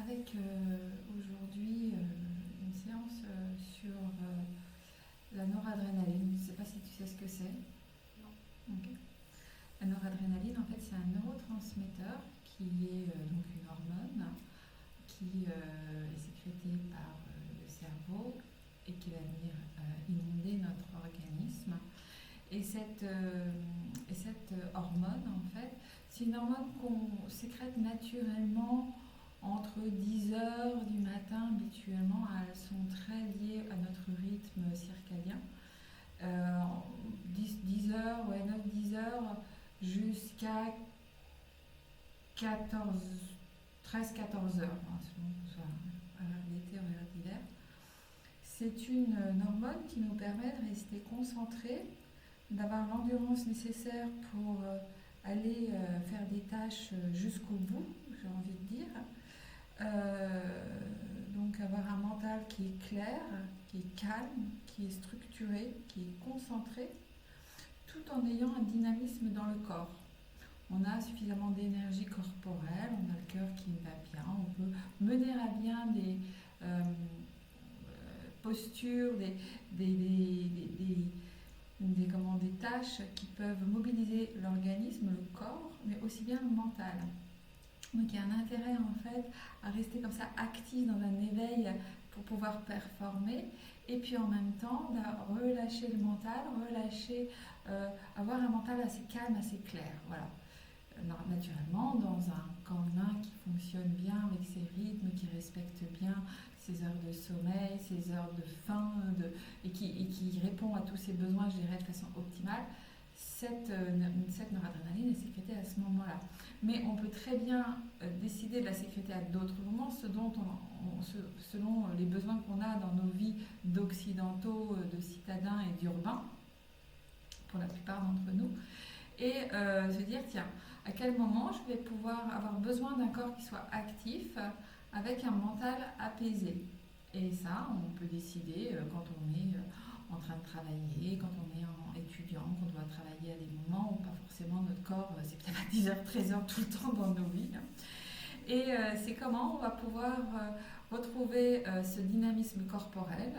avec aujourd'hui une séance sur la noradrénaline. Je ne sais pas si tu sais ce que c'est. Non. Ok. La noradrénaline, en fait, c'est un neurotransmetteur qui est donc une hormone qui est sécrétée par le cerveau et qui va venir inonder notre organisme. Et cette hormone, en fait, c'est une hormone qu'on sécrète naturellement entre 10 heures du matin habituellement. Elles sont très liées à notre rythme circadien. 10 heures, ouais, 9-10 heures jusqu'à 13-14 heures, selon que ce soit horaire d'été ou horaire d'hiver. C'est une hormone qui nous permet de rester concentrés, d'avoir l'endurance nécessaire pour aller faire des tâches jusqu'au bout, j'ai envie de dire. Donc avoir un mental qui est clair, qui est calme, qui est structuré, qui est concentré, tout en ayant un dynamisme dans le corps. On a suffisamment d'énergie corporelle, on a le cœur qui va bien, on peut mener à bien des postures, des tâches qui peuvent mobiliser l'organisme, le corps, mais aussi bien le mental. Donc il y a un intérêt en fait à rester comme ça actif dans un éveil pour pouvoir performer, et puis en même temps relâcher le mental, avoir un mental assez calme, assez clair. Voilà. Naturellement, dans un corps humain qui fonctionne bien avec ses rythmes, qui respecte bien ses heures de sommeil, ses heures de faim, et qui répond à tous ses besoins, je dirais, de façon optimale, cette noradrénaline est sécrétée à ce moment-là. Mais on peut très bien décider de la sécréter à d'autres moments, selon les besoins qu'on a dans nos vies d'occidentaux, de citadins et d'urbains, pour la plupart d'entre nous. Et se dire, tiens, à quel moment je vais pouvoir avoir besoin d'un corps qui soit actif avec un mental apaisé. Et ça, on peut décider quand on est en train de travailler, quand on est étudiant, qu'on doit travailler à des moments où pas forcément notre corps, c'est peut-être à 10h, 13h tout le temps dans nos vies. Et c'est comment on va pouvoir retrouver ce dynamisme corporel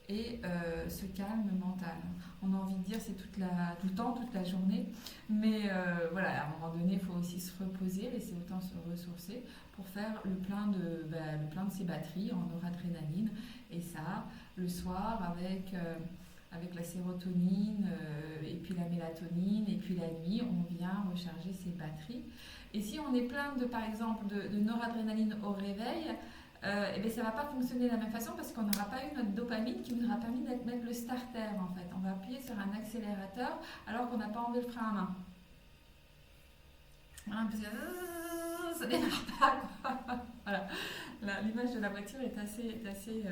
et ce calme mental. On a envie de dire c'est tout le temps, toute la journée, mais voilà, à un moment donné, il faut aussi se reposer, laisser autant se ressourcer pour faire le plein de ses batteries en noradrénaline. Et ça, le soir, avec la sérotonine, et puis la mélatonine, et puis la nuit, on vient recharger ses batteries. Et si on est plein par exemple, de noradrénaline au réveil, et bien ça ne va pas fonctionner de la même façon parce qu'on n'aura pas eu notre dopamine qui nous aura permis de mettre le starter en fait. On va appuyer sur un accélérateur alors qu'on n'a pas enlevé le frein à main. Voilà, parce que ça ne démarre pas. Voilà. L'image de la voiture est assez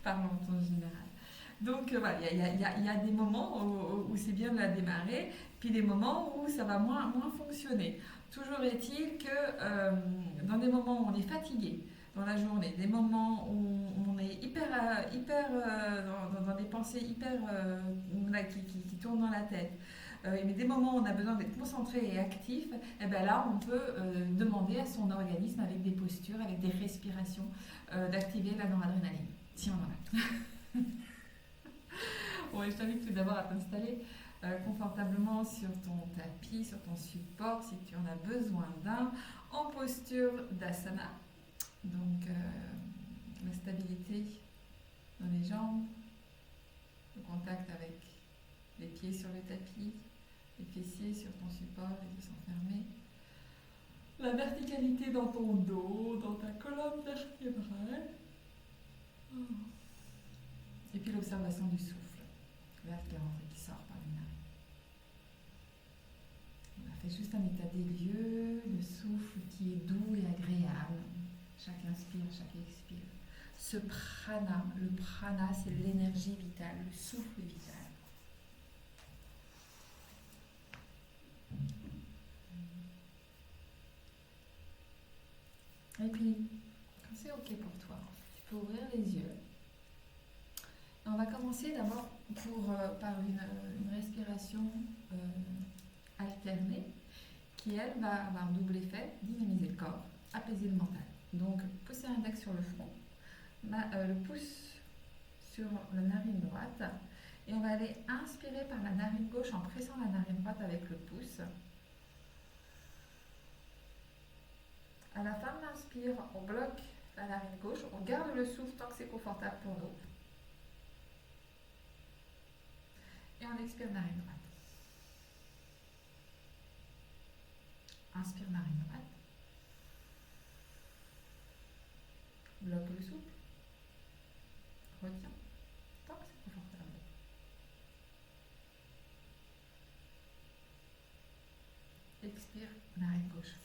parlante en général. Donc voilà, il y a des moments où c'est bien de la démarrer, puis des moments où ça va moins fonctionner. Toujours est-il que dans des moments où on est fatigué, dans la journée, des moments où on est dans des pensées qui tournent dans la tête, mais des moments où on a besoin d'être concentré et actif, et bien là on peut demander à son organisme avec des postures, avec des respirations, d'activer la noradrénaline, si on en a. Bon, je t'invite tout d'abord à t'installer confortablement sur ton tapis, sur ton support, si tu en as besoin d'un, en posture d'asana. Donc la stabilité dans les jambes, le contact avec les pieds sur le tapis, les fessiers sur ton support et de s'enfermer. La verticalité dans ton dos, dans ta colonne vertébrale. Et puis l'observation du souffle, l'air qui rentre et qui sort par les narines. On a fait juste un état des lieux, le souffle qui est doux et agréable. Chaque inspire, chaque expire. Ce prana, le prana, c'est l'énergie vitale, le souffle vital. Et puis, quand c'est ok pour toi, tu peux ouvrir les yeux. Et on va commencer d'abord par une respiration alternée qui, elle, va avoir double effet, dynamiser le corps, apaiser le mental. Donc, pousse et index sur le front, le pouce sur la narine droite. Et on va aller inspirer par la narine gauche en pressant la narine droite avec le pouce. À la fin de l'inspire, on bloque la narine gauche, on garde le souffle tant que c'est confortable pour nous. Et on expire narine droite. Inspire narine droite. Bloque le souffle. Retiens tant que c'est confortable. Expire narine gauche.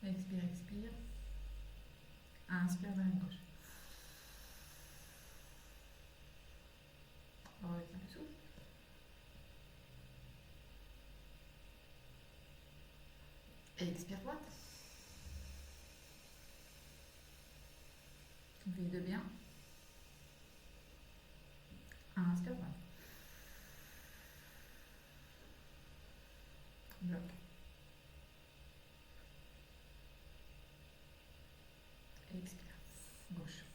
Expire, expire. Inspire narine gauche. Retiens le souffle. Expire droite. Vide bien. Inspire droite. Bloque. Expire. Gauche.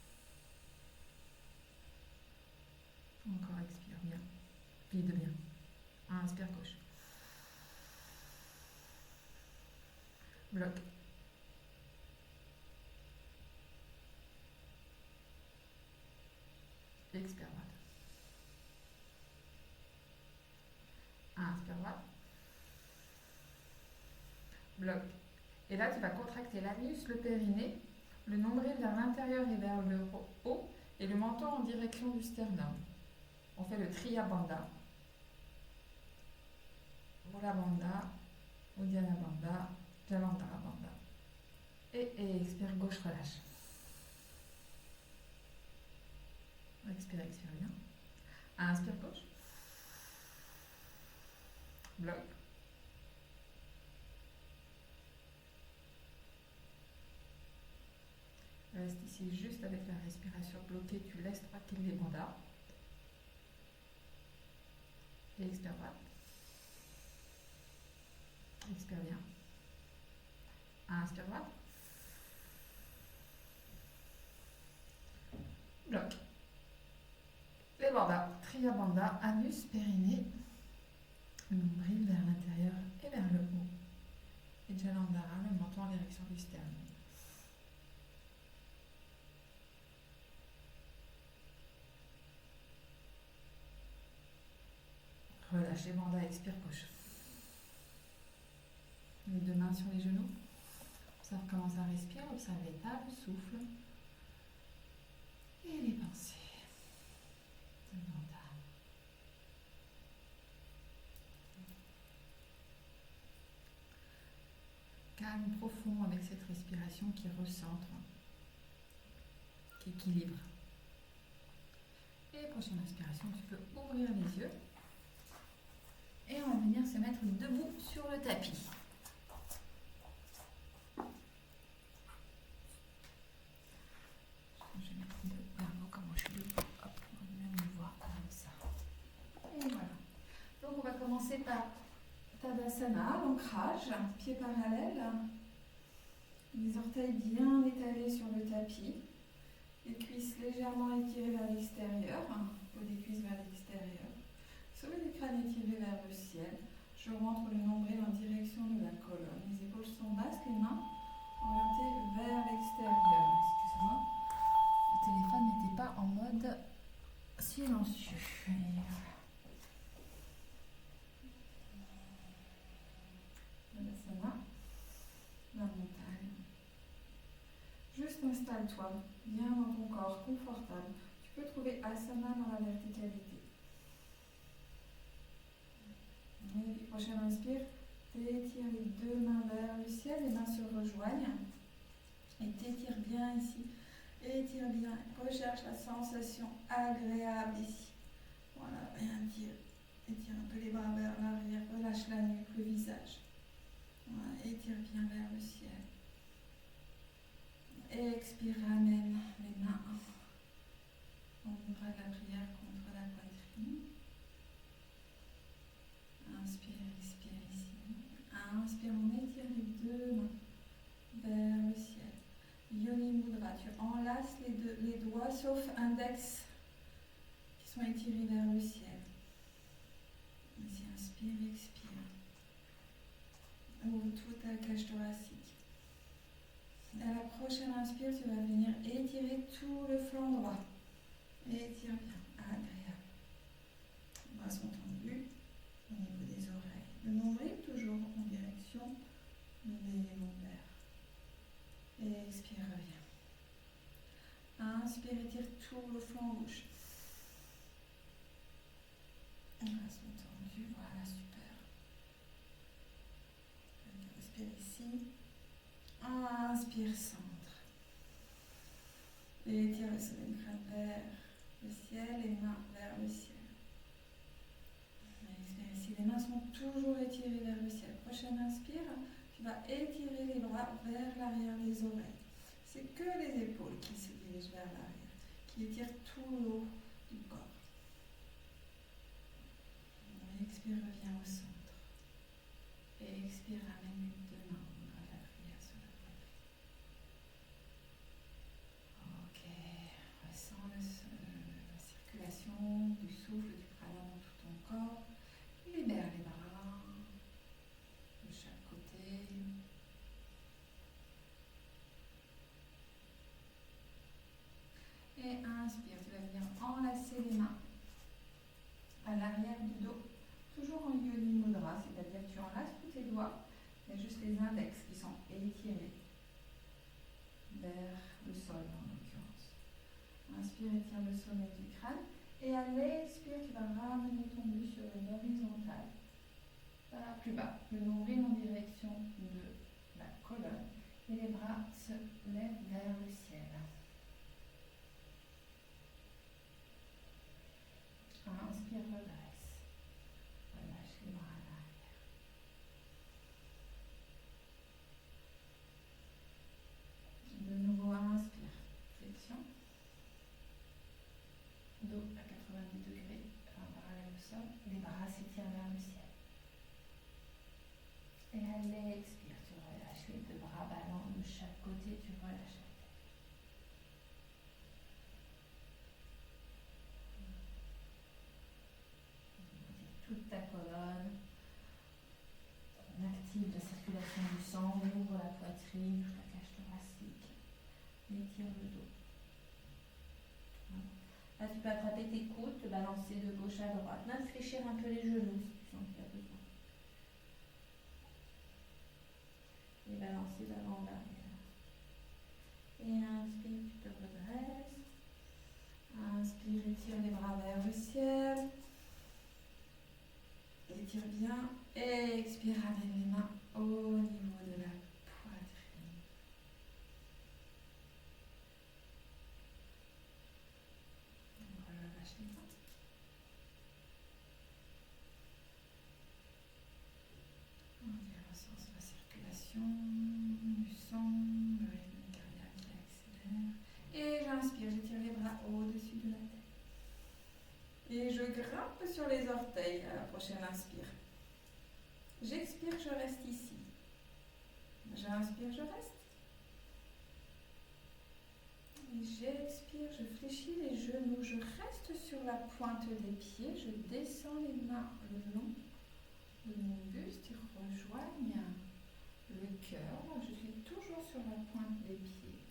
Encore expire bien. Vide bien. Inspire gauche. Bloque. Expire droite. Inspire droite. Bloque. Et là, tu vas contracter l'anus, le périnée, le nombril vers l'intérieur et vers le haut, et le menton en direction du sternum. On fait le Triya Bandha. Mula Bandha, Uddiyana Bandha, Jalandhara Bandha. Et expire, gauche, relâche. Expire, expire bien. Inspire, gauche. Bloque. Reste ici juste avec la respiration bloquée, tu laisses tranquille les bandhas. Et expire droite. Expire bien. Inspire droite. Bloque. Les bandhas, Triya Bandha, anus, périnée, nombril vers l'intérieur et vers le haut. Et Jalandhara, le menton en direction du sternum. Relâche les bandhas, expire, gauche. Les deux mains sur les genoux. Observe comment ça respire, observe l'état, le souffle. Et les pensées. Le bandha. Calme profond avec cette respiration qui recentre, qui équilibre. Et prochaine inspiration, tu peux ouvrir les yeux. Et on va venir se mettre debout sur le tapis. Je vais mettre le verbe comment je suis debout. Hop, on va bien me voir comme ça. Et voilà. Donc on va commencer par Tadasana, l'ancrage, pieds parallèles. Les orteils bien étalés sur le tapis. Les cuisses légèrement étirées vers l'extérieur. Peau des cuisses vers l'extérieur. Sommet du crâne étiré vers le ciel. Je rentre le nombril en direction de la colonne. Les épaules sont basses, les mains orientées vers l'extérieur. Excusez-moi, le téléphone n'était pas en mode silencieux. Tadasana, la montagne. Juste installe-toi bien dans ton corps, confortable. Tu peux trouver asana dans la verticalité. Et puis prochaine inspire, t'étires les deux mains vers le ciel, les mains se rejoignent. Et t'étires bien ici. Étire bien. Recherche la sensation agréable ici. Voilà, bien tire. Étire un peu les bras vers l'arrière. Relâche la nuque, le visage. Voilà, étire bien vers le ciel. Expire, ramène les mains en bras de la prière contre la poitrine. Inspire, expire ici. Inspire, on étire les deux mains vers le ciel. sauf index qui sont étirés vers le ciel. Ici, inspire, expire. Ouvre toute ta cage thoracique. À la prochaine inspire, tu vas venir étirer tout le flanc droit. Étire bien, agréable. Bras sont tendus au niveau des oreilles. Le nombril toujours en direction des lombaires. Et expire, reviens. Inspire, étire tout le flanc gauche. Les bras sont tendus, voilà, super. Inspire ici. Inspire, centre. Et étire le sommet du crâne vers le ciel, les mains vers le ciel. Expire ici, les mains sont toujours étirées vers le ciel. Prochaine inspire, tu vas étirer les bras vers l'arrière des oreilles. C'est que les épaules qui se dirigent vers l'arrière, qui étirent tout le haut du corps. Expire, reviens au centre. Et expire, ramène les deux mains à la prière sur la poitrine. Ok, ressens la circulation du souffle, du prana dans tout ton corps. Libère les bras de chaque côté. Et inspire, tu vas venir enlacer les mains à l'arrière du dos, toujours en Yoni Mudra, c'est-à-dire que tu enlaces tous tes doigts, il y a juste les index qui sont étirés vers le sol en l'occurrence. Inspire, étire le sommet du crâne, et à l'expire, tu vas ramener ton buste sur une horizontale, par plus bas, le nombril en direction de la colonne, et les bras se lèvent vers le ciel. Inspire, redresse. Relâche les bras à l'arrière. De nouveau, inspire. Flexion. Dos à 90 degrés, parallèle au sol. Les bras s'étirent vers le ciel. Et à l'expire, tu relâches les deux bras ballants de chaque côté, tu relâches la tête. Toute ta colonne, on active la circulation du sang, on ouvre la poitrine, toute la cage thoracique, étire le dos. Là, tu peux attraper tes coudes, te balancer de gauche à droite, même fléchir un peu les genoux si tu sens qu'il y a besoin. Et balancer d'avant vers l'arrière. Et inspire, tu te redresses. Inspire, étire les bras vers le ciel. Étire bien et expire, ramène les mains au niveau de la poitrine. On relâche les mains. On ressent la circulation du sang, le rythme cardiaque qui accélère. Et j'inspire, j'étire les bras au-dessus de la tête. Et je grimpe sur les orteils à la prochaine inspire. J'expire, je reste ici. J'inspire, je reste. Et j'expire, je fléchis les genoux, je reste sur la pointe des pieds, je descends les mains le long de mon buste, ils rejoignent le cœur. Je suis toujours sur la pointe des pieds.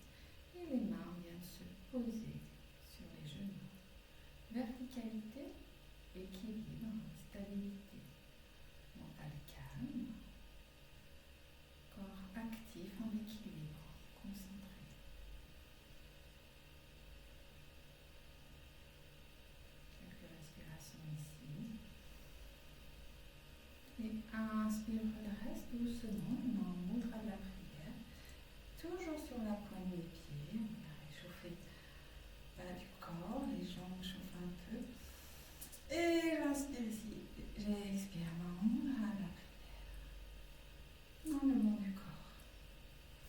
Et les mains viennent se poser sur les genoux. Verticalité, équilibre, stabilité, mental calme, corps actif en équilibre, concentré. Quelques respirations ici. Et inspire, redresse doucement, en mudra de la prière, toujours sur la pointe des pieds. On va réchauffer bas du corps, les jambes chauffent un peu. Et j'inspire ici, j'expire, mudra de la prière. Dans le long du corps.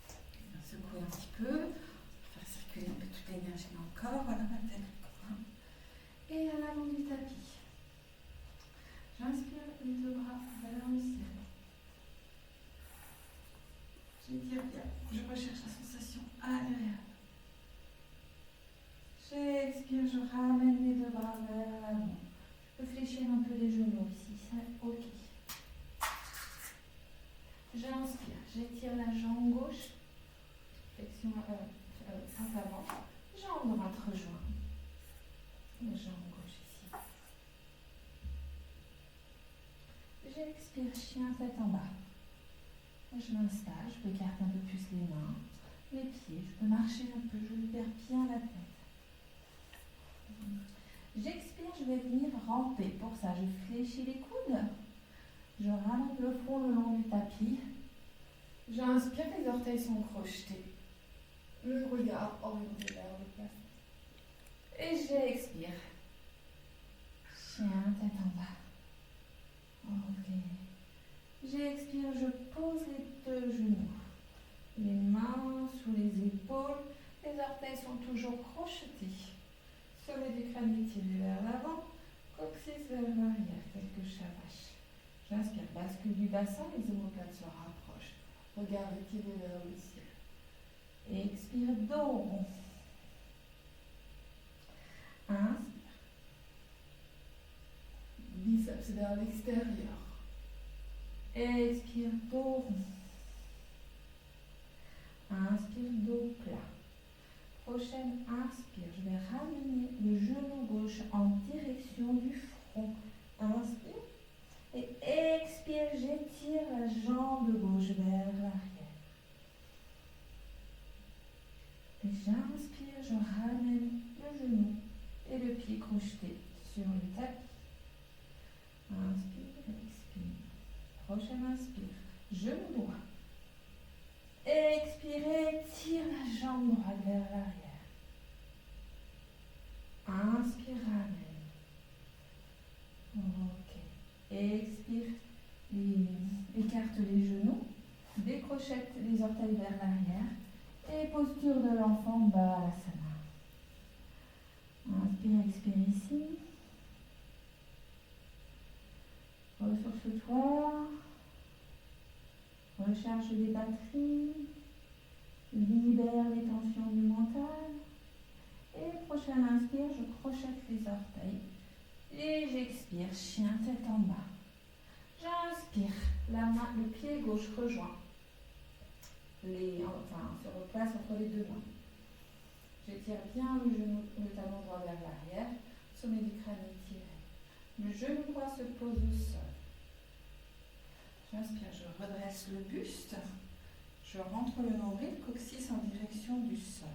On va secouer un petit peu, faire circuler un peu toute l'énergie dans le corps, voilà ma tête, le corps. Et à l'avant du tapis. J'inspire les deux bras vers le ciel. J'étire bien, je recherche la sensation agréable. ramène les deux bras vers l'avant. Je peux fléchir un peu les genoux ici, c'est ok. J'inspire, j'étire la jambe gauche, flexion face avant, jambe droite rejoint. La jambe gauche ici. J'expire, chien, tête en bas. Je m'installe, je peux écarter un peu plus les mains, les pieds, je peux marcher un peu, je libère bien la tête. J'expire, je vais venir ramper. Pour ça, je fléchis les coudes, je ramène le front le long du tapis. J'inspire, les orteils sont crochetés. Le regard orienté vers le plafond. Et j'expire. Chien, tête en bas. Ok. J'expire, je pose les deux genoux. Les mains sous les épaules. Les orteils sont toujours crochetés. Sommet du crâne étiré vers l'avant. Coccyx vers l'arrière. Quelques chavaches. J'inspire, bascule du bassin. Les omoplates se rapprochent. Regard étiré vers le ciel. Et expire, dos rond. Inspire. Biceps vers l'extérieur. Expire, dos rond. Inspire, dos plat. Prochaine inspire, je vais ramener le genou gauche en direction du front. Inspire. Et expire, j'étire la jambe gauche vers l'arrière. Et j'inspire, je ramène le genou et le pied crocheté sur le tapis. Inspire, expire. Prochaine inspire, genou droit. Expirez, tire la jambe droite vers l'arrière. Inspire, ramène. Ok. Expire, écarte les genoux, décrochette les orteils vers l'arrière et posture de l'enfant Balasana. Inspire, expire ici. Ressource-toi. Recharge les batteries. Libère les tensions du mental. Et prochaine inspire, je crochette les orteils. Et j'expire, chien, tête en bas. J'inspire, le pied gauche rejoint. Se replace entre les deux mains. J'étire bien le talon droit vers l'arrière. Sommet du crâne étiré. Le genou droit se pose au sol. J'inspire, je redresse le buste. Je rentre le nombril, coccyx en direction du sol.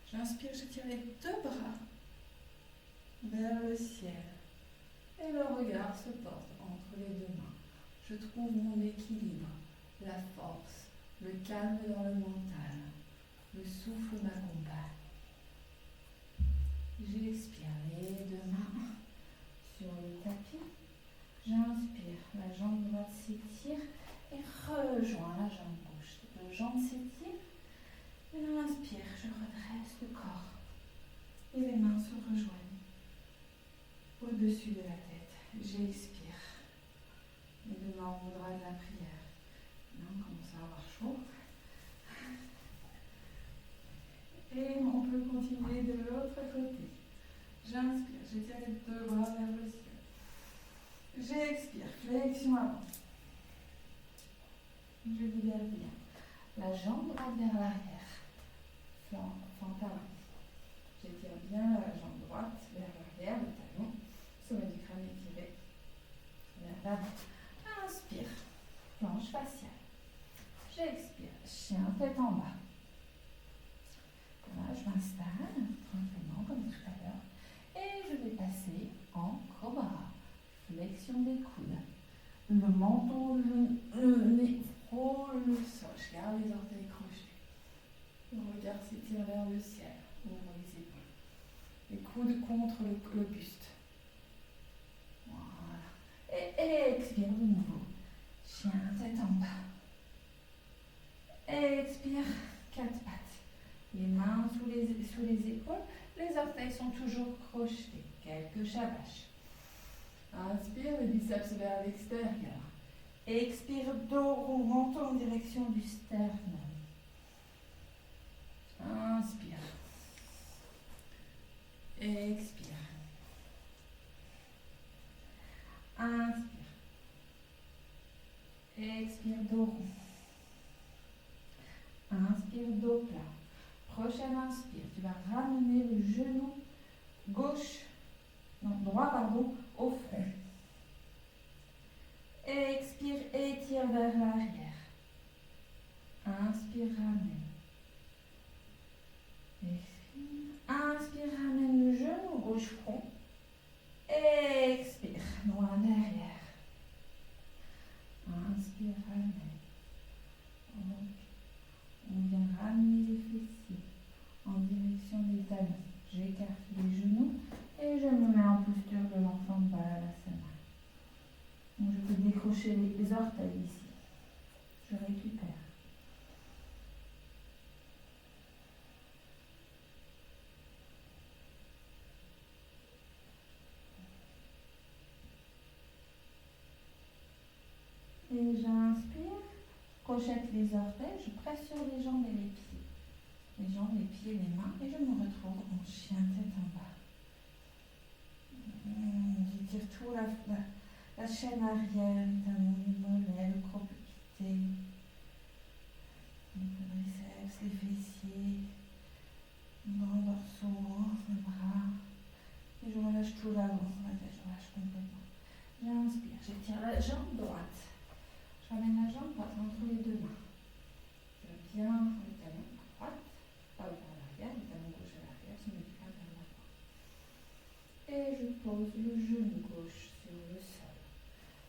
J'inspire, j'étire les deux bras vers le ciel. Et le regard se porte entre les deux mains. Je trouve mon équilibre, la force, le calme dans le mental. Le souffle m'accompagne. J'expire les deux mains sur le tapis. J'inspire, la jambe droite s'étire et rejoint la jambe gauche. Les deux jambes s'étirent. Et l'inspire, je redresse le corps. Et les mains se rejoignent au-dessus de la tête. J'expire. Et demain, on voudra de la prière. Là, on commence à avoir chaud. Et on peut continuer de l'autre côté. J'inspire, j'étire les deux bras vers le ciel. J'expire, flexion avant. Je libère bien. La jambe droite vers l'arrière. Flanc avant. J'étire bien la jambe droite vers l'arrière, le talon. Sommet du crâne étiré vers l'avant. Inspire, planche faciale. J'expire, chien, tête en bas. Voilà, je m'installe tranquillement comme tout à l'heure. Et je vais passer en cobra. Flexion des coudes. Le menton, le nez frôle le sol. Je garde les orteils crochés. Le regard s'étire vers le ciel. Ouvre les épaules. Les coudes contre le buste. Voilà. Et expire de nouveau. Chien, tête en bas. Expire, quatre pattes. Les mains sous les épaules. Les orteils sont toujours crochetés. Quelques chavaches. Inspire, les biceps vers l'extérieur. Expire, dos rond, menton en direction du sternum. Inspire. Expire. expire, dos rond. Inspire, dos plat. Prochaine inspire, tu vas ramener le genou droit pardon, au front. Expire, étire vers l'arrière. Inspire, ramène. Expire. Inspire, ramène le genou gauche front. Expire, loin derrière. Inspire, ramène. On vient ramener les fessiers en direction des talons. J'écarte les genoux et je me mets en posture de l'enfant de Balasana. Donc je peux décrocher les orteils ici. Je récupère. Et j'inspire, crochette les orteils, je presse sur les jambes et les pieds. Les jambes, les pieds, les mains, et je me retrouve en chien tête en bas. J'étire tout la chaîne arrière, notamment les mollets, le croc-petit, le quadriceps, les fessiers, le grand dorsaux, le bras. Et je relâche tout l'avant, la tête, je relâche complètement. J'inspire, j'étire la jambe droite. Je ramène la jambe droite entre les deux mains. Je viens le talon à droite, pas vers l'arrière, le talon gauche à l'arrière, je me décale vers l'avant. Et je pose le genou gauche sur le sol.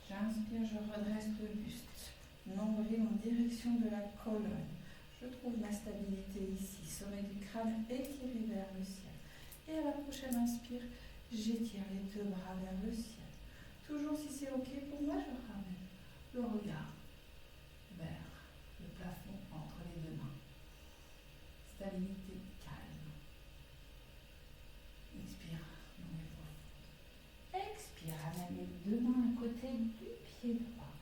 J'inspire, je redresse le buste, nombril en direction de la colonne. Je trouve ma stabilité ici, sommet du crâne étiré vers le ciel. Et à la prochaine inspire, j'étire les deux bras vers le ciel. Toujours si c'est ok pour moi, je ramène le regard vers le plafond entre les deux mains. Stabilité, calme. Expire, long et profond. Expire, ramène les deux mains à côté du pied droit.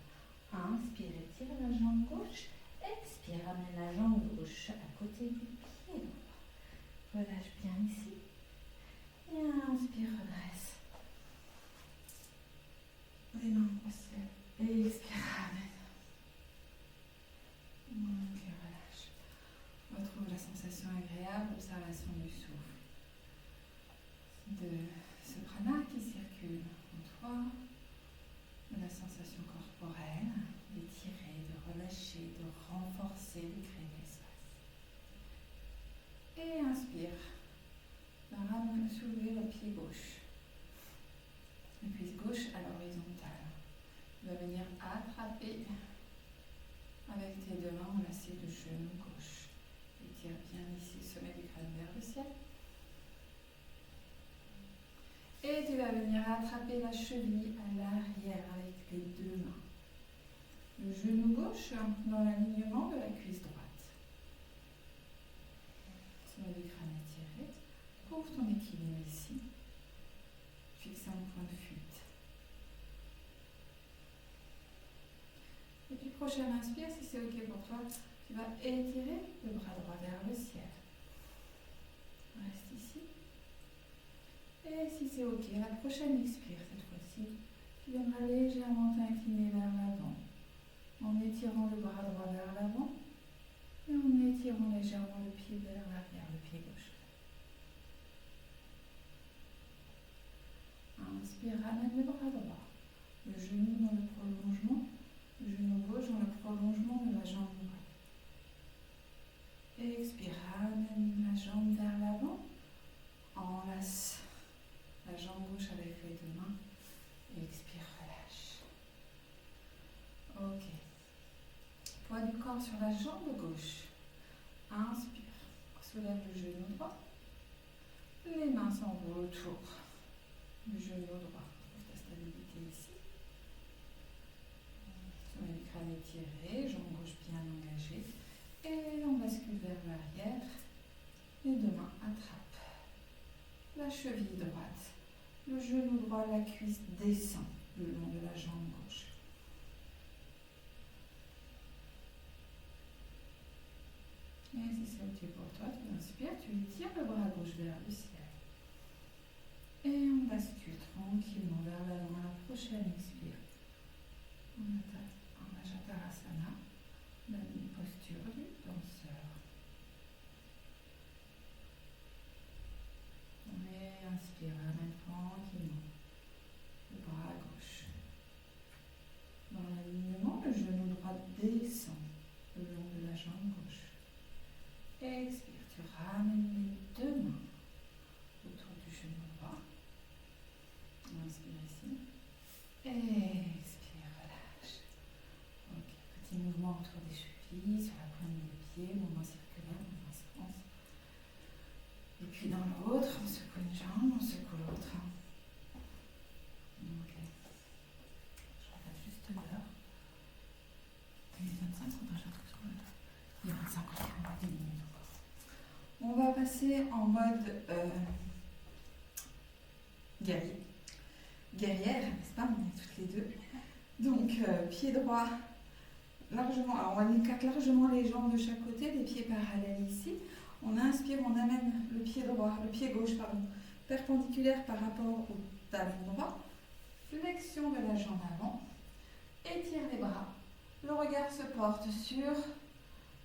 Inspire, étire la jambe gauche. Expire, ramène la jambe gauche à côté du pied droit. Relâche bien ici. Et inspire, redresse. Les mains au ciel. Et expire, ramène. Ok, relâche. Retrouve la sensation agréable, observation du souffle. De ce prana qui circule en toi, de la sensation corporelle, d'étirer, de relâcher, de renforcer, de créer de l'espace. Et inspire. Ramène, soulever le pied gauche. Le pied gauche à l'horizontale. Tu vas venir attraper avec tes deux mains enlacées le genou gauche. Étire bien ici, sommet du crâne vers le ciel. Et tu vas venir attraper la cheville à l'arrière avec les deux mains. Le genou gauche dans l'alignement de la cuisse droite. Sommet du crâne étiré. Trouve ton équilibre ici. Fixe un point de fuite. Et puis prochaine inspire, si c'est ok pour toi, tu vas étirer le bras droit vers le ciel. Reste ici. Et si c'est ok, la prochaine expire cette fois-ci, tu viendras légèrement t'incliner vers l'avant, en étirant le bras droit vers l'avant et en étirant légèrement le pied vers l'arrière, le pied gauche. Inspire, ramène le bras droit, le genou dans le prolongement, le genou gauche dans le prolongement de la jambe droite. Expire, ramène la jambe vers l'avant, enlace la jambe gauche avec les deux mains. Expire, relâche. Ok. Poids du corps sur la jambe gauche. Inspire, soulève le genou droit. Les mains s'envolent autour. Le genou droit, ta stabilité ici. Sommet du crâne étiré, jambe gauche bien engagée. Et on bascule vers l'arrière. Les deux mains attrapent la cheville droite. Le genou droit, la cuisse descend le long de la jambe gauche. Et si c'est ok pour toi, tu inspires, tu étires le bras gauche vers le ciel. Et on bascule tranquillement vers l'avant à la prochaine expire. On attaque en Ajatarasana. Même posture du danseur. Et inspire, ramène tranquillement le bras gauche. Dans l'alignement, le genou droit descend le long de la jambe gauche. Expire, tu ramènes les deux mains autour du genou droit. Inspire ici. Expire, relâche. Ok, petit mouvement autour des chevilles, sur la pointe des pieds, mouvement circulaire dans un sens. Et puis dans l'autre, on secoue une jambe, on secoue l'autre. Ok. Je regarde juste l'heure. Il est 25, on va faire tout ça. Il est 25, on va 10 minutes encore. On va passer en mode guerrier. Guerrière, n'est-ce pas? On est toutes les deux. Donc, pied droit largement. Alors, on écarte largement les jambes de chaque côté, les pieds parallèles ici. On inspire, on amène le pied droit, le pied gauche, pardon, perpendiculaire par rapport au talon droit. Flexion de la jambe avant. Étire les bras. Le regard se porte sur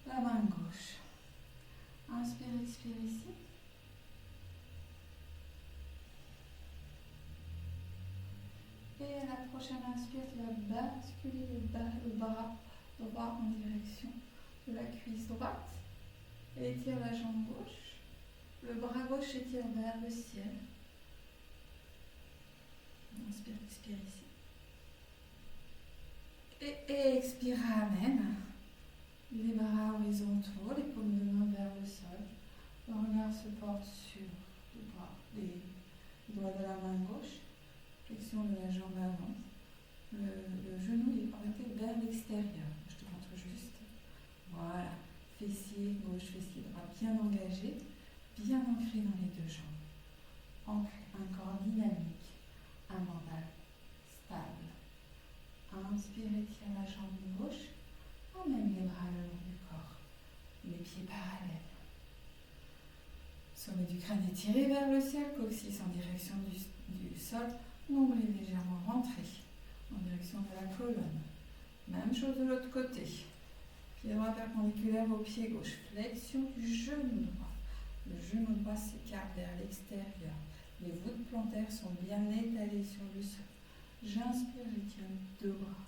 la main gauche. Inspire, expire ici. Et à la prochaine inspire, tu vas basculer le bras droit en direction de la cuisse droite. Et étire la jambe gauche. Le bras gauche étire vers le ciel. Inspire, expire ici. Et expire, amène. Les bras horizontaux, les paumes de main vers le sol. Le regard se porte sur les doigts de la main gauche. Flexion de la jambe avant. Le genou est orienté vers l'extérieur. Je te montre juste. Voilà. Fessier gauche, fessier droit bien engagé, bien ancré dans les deux jambes. Ancré, un corps dynamique, un mental stable. Inspire, étire la jambe gauche. Emmène les bras le long du corps. Les pieds parallèles. Sommet du crâne étiré vers le ciel, coccyx en direction du sol. Nombril légèrement rentré en direction de la colonne. Même chose de l'autre côté. Pied droit perpendiculaire au pied gauche. Flexion du genou droit. Le genou droit s'écarte vers l'extérieur. Les voûtes plantaires sont bien étalées sur le sol. J'inspire, j'étire les deux bras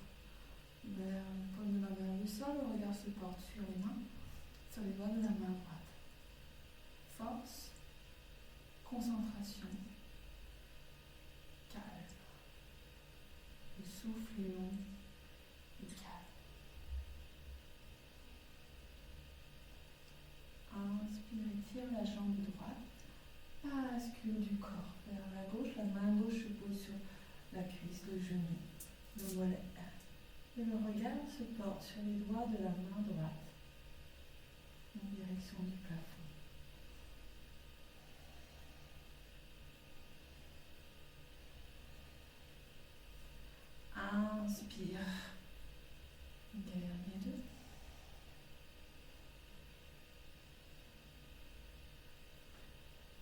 vers le paume de main vers le sol. Le regard se porte sur les mains, sur les doigts de la main droite. Force, concentration. Calme. Le souffle est long et calme. Inspire, étire la jambe droite. Bascule du corps vers la gauche. La main gauche se pose sur la cuisse, le genou, le mollet. Et le regard se porte sur les doigts de la main droite en direction du plafond. Inspire. Dernier deux.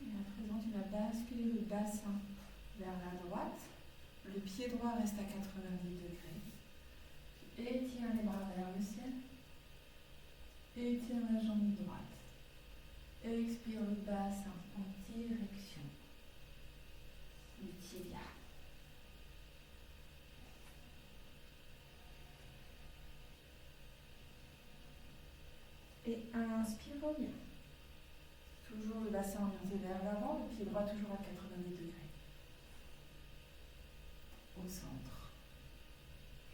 Et à présent, tu vas basculer le bassin vers la droite. Le pied droit reste à 90 degrés. Étire les bras vers le ciel. Étire la jambe droite. Expire le bassin en direction du tibia. Et inspire, reviens. Toujours le bassin orienté vers l'avant, le pied droit toujours à 90 degrés. Au centre.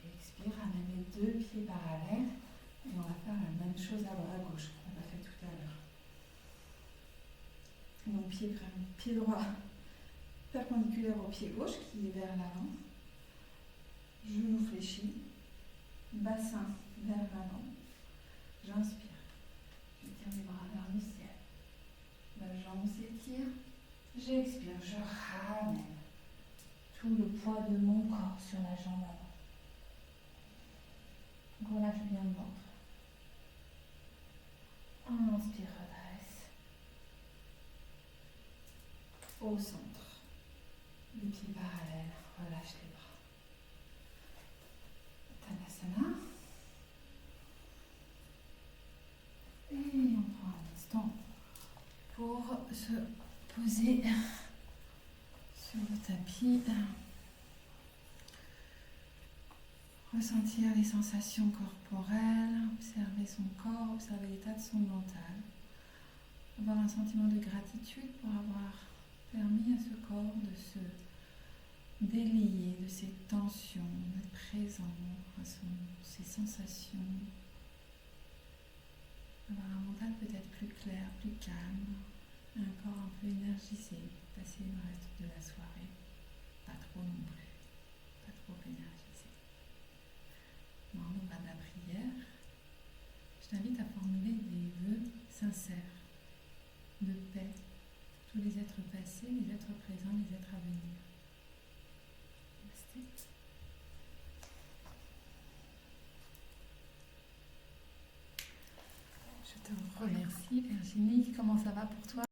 Expire, amène les deux pieds parallèles. Et on va faire la même chose à bras gauche qu'on a fait tout à l'heure. Donc pied droit perpendiculaire au pied gauche qui est vers l'avant. Genou fléchi. Bassin vers l'avant. J'inspire. J'étire les bras vers le ciel. La jambe s'étire. J'expire. Je ramène tout le poids de mon corps sur la jambe avant. Relâche bien le ventre. Inspire, redresse. Au centre. Les pieds parallèles. Relâche les bras. Tadasana. Et on prend un instant pour se poser sur le tapis. Ressentir les sensations corporelles, observer son corps, observer l'état de son mental. Avoir un sentiment de gratitude pour avoir permis à ce corps de se délier de ses tensions, d'être présent à ses sensations. Avoir un mental peut-être plus clair, plus calme, un corps un peu énergisé, passer le reste de la soirée. Pas trop non plus, pas trop énergisé. Au moment de la prière, je t'invite à formuler des vœux sincères de paix pour tous les êtres passés, les êtres présents, les êtres à venir. Je te remercie Virginie, comment ça va pour toi ?